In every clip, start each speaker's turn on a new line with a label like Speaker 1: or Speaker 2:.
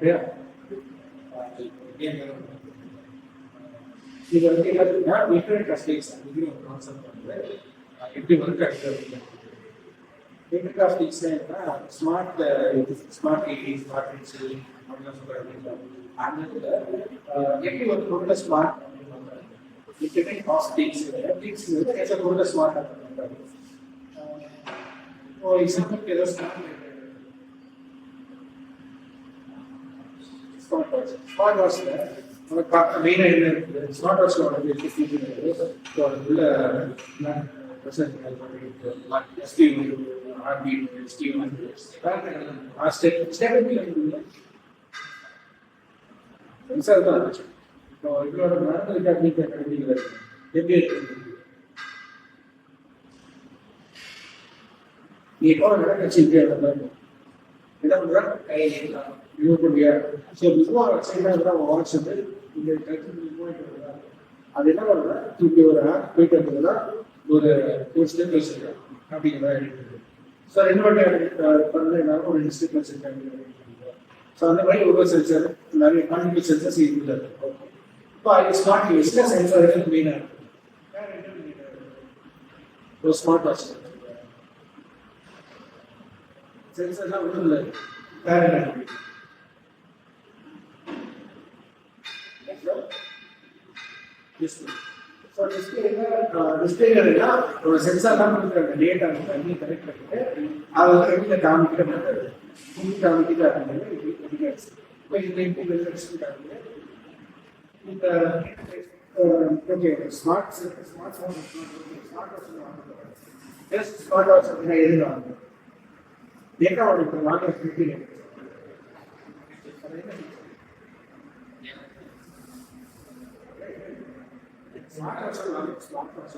Speaker 1: இது வந்து எல்லாத்துக்குன்னா internet costings அப்படிங்கிற ஒரு கான்செப்ட் வந்து எப்படி ஒர்க் ஆகுது. இன்டர்நெட் காஸ்டிங்ஸ் என்ன smart smart TV smart fridge அப்படிலாம் சொல்றாங்க. அந்த இதில் எப்படி ஒரு பொருளை ஸ்மார்ட் இன்டர்நெட் காஸ்டிங்ஸ் திங்ஸ் வந்து பொருளை ஸ்மார்ட்டாக பண்ணுறாங்க. இப்போ எக்ஸாம்பிள் ஏதோ ஸ்மார்ட் வாட்ச்ல மெயினாக என்ன இருக்குது, ஸ்மார்ட் வாட்ச்ல உள்ள இதோட மருந்து கிடைக்கிறது எப்படி இருக்கு. நீ எப்போ நடக்கச்சு என்ன பண்ற கையில் அது என்ன பண்ற திருப்பி ஒரு ஆப் போயிட்டு வந்ததுன்னா ஒரு ஸ்டெப் வச்சிருக்கேன் அப்படிங்கிற ஸோ ரெண்டு பண்ண ஒரு இன்ஸ்டியூட் வச்சிருக்காங்க. ஸோ அந்த மாதிரி ஒரு சென்சர் நிறைய கான்டிபியூட் சென்சர்ஸ் இருக்குது. இப்போ அது ஸ்மார்ட் யூஸ்ல சென்சார் மெயினாக ஒரு ஸ்மார்ட் வாட்ச் சென்சர்லாம் ஒன்றும் இல்லை. வேற என்ன டிஸ்பிளேனா ஒரு சென்சார் தான் கொடுக்குறாங்க. டேட்டா வந்து கனெக்ட் பண்ணிட்டு அதை வந்து வெளியில காமிக்கிட்ட மாதிரி காமிக்கிட்டு இப்போ okay smart smart phone smart watch அப்படின்னா எதுல வாங்க டேட்டாவோட இப்போ வாங்க smart watch smart watch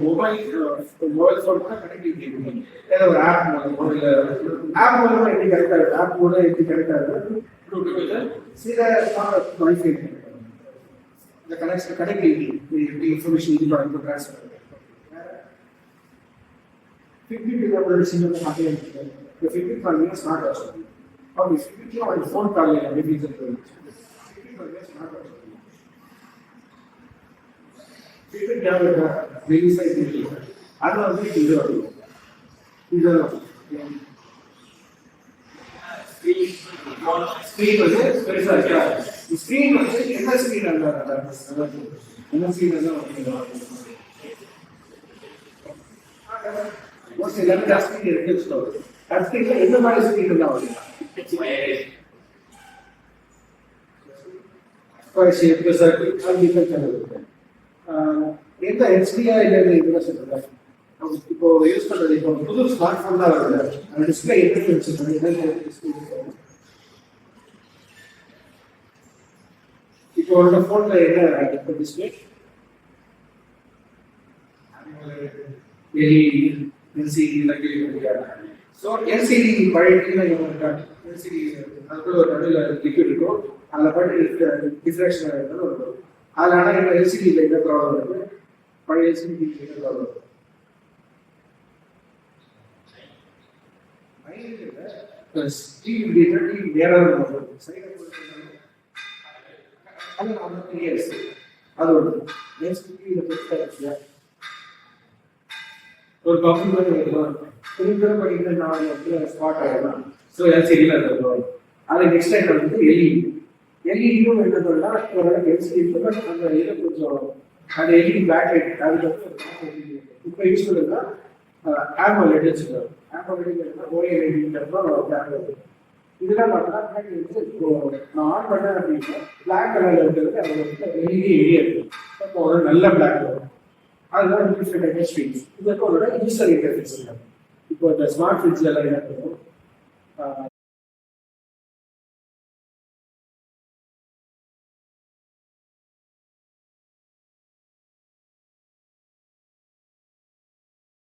Speaker 1: mobile phone connectivity ஒரு ஆப் மூலமா எப்படி கிடைக்காது, ஆப் மூலம் எப்படி கிடைக்காது சில வைஃபை இந்த கனெக்ஷன் கனெக்டிவிட்டி இன்ஃபர்மேஷன் இது பண்ணி ட்ரான்ஸ்ஃபர் ஃபிட்பிட் சின்ன நிறைய இருக்குது. இந்த ஃபிட்பிட் பார்த்தீங்கன்னா ஸ்மார்ட் வாட்ச் அவங்க ஃபிட்பிட்ல அவங்க ஃபோன் கால் எப்படி ஸ்மார்ட் வாட்ச் ஃபிட்பிட் ரிலீஸ் ஆகிட்டு அது வந்து இது வரும். இது ஸ்க்ரீன் வந்து பெருசாக இருக்காது. ஸ்க்ரீன் வந்து என்ன ஸ்க்ரீன் என்ன ஸ்க்ரீன் எல்லாமே டச் ஸ்க்ரீன் இருக்கு. டச் ஸ்க்ரீன்ல எந்த மாதிரி ஸ்க்ரீன் தான் வருது எந்த ஹெச்டியா இல்லை இதுதான் சொல்றேன். இப்போ யூஸ் பண்றது இப்போ புது ஸ்மார்ட் போன் தான் வருது. அந்த டிஸ்பிளே எப்படி வச்சிருக்காங்க இப்போ உள்ள போன்ல என்ன டிஸ்பிளே எல்இடி எல்சிடி எல்லாம். ஸோ எல்சிடி பழைய எல்சிடி அதுக்குள்ள ஒரு நடுவில் லிக்விட் இருக்கும். அதில் பாட்டு டிஃப்ரெக்ஷன் இருக்கும். அதில் ஆனால் இப்போ எல்சிடியில் என்ன ப்ராப்ளம் இருக்குது, பழைய எல்சிடி என்ன ப்ராப்ளம் இருக்குது அது ஒரு கம்ப்யூட்டர் படிக்கிற நான் ஸ்பாட் ஆகிடலாம். ஸோ எல்சிடியில் இருக்கும். அதுக்கு நெக்ஸ்ட் டைம் வந்து எல்இடியும் என்ன பண்ணலாம் எல்சிடி அந்த இதை கொஞ்சம் அந்த எல்இடி பேக் லைட் அதுக்கப்புறம் இப்போ யூஸ் பண்ணுறதுனா ஆமோலெட் வச்சுக்கலாம். ஆமோலெட் ஓஎல்இடி இதெல்லாம் பார்த்தா இப்போ நான் ஆன் பண்ணேன் அப்படின்னா பிளாக் கலர்ல இருக்கிறது அது வந்து எல்இடி எரியா இருக்கு. இப்போ ஒரு நல்ல பிளாக் வரும். அதுதான் டிஃப்ரெண்ட் இண்டஸ்ட்ரீஸ். இதுக்கு ஒரு யூசர் இன்டர்ஃபேஸ் இருக்காங்க. இப்போ இந்த ஸ்மார்ட் ஃப்ரிட்ஜ்ல எல்லாம் என்ன பண்ணுவோம்,